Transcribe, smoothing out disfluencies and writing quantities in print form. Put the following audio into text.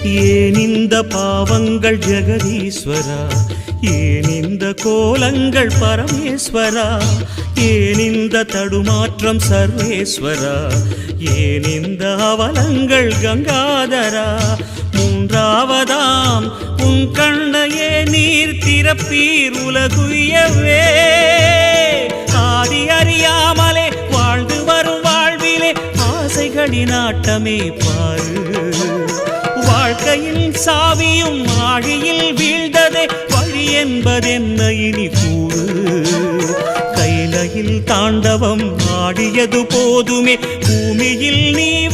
ஏன் இந்த பாவங்கள் ஜெகதீஸ்வரா, ஏன் இந்த கோலங்கள் பரமேஸ்வரா, ஏன் இந்த தடுமாற்றம் சர்வேஸ்வரா, ஏன் இந்த அவலங்கள் கங்காதரா. மூன்றாவதாம் உன் கண்ணையே நீர் திறப்பீர் உலகுயவே. ஆதி அறியாமலே வாழ்ந்து வரும் வாழ்விலே ஆசைகளின் ஆட்டமே பாரு. வாழ்க்கையில் சாவியும் ஆழியில் வீழ்ந்ததே, வழி என்பதென்ன இனி கூறு. கைலையில் தாண்டவம் ஆடியது போதுமே, பூமியில் நீ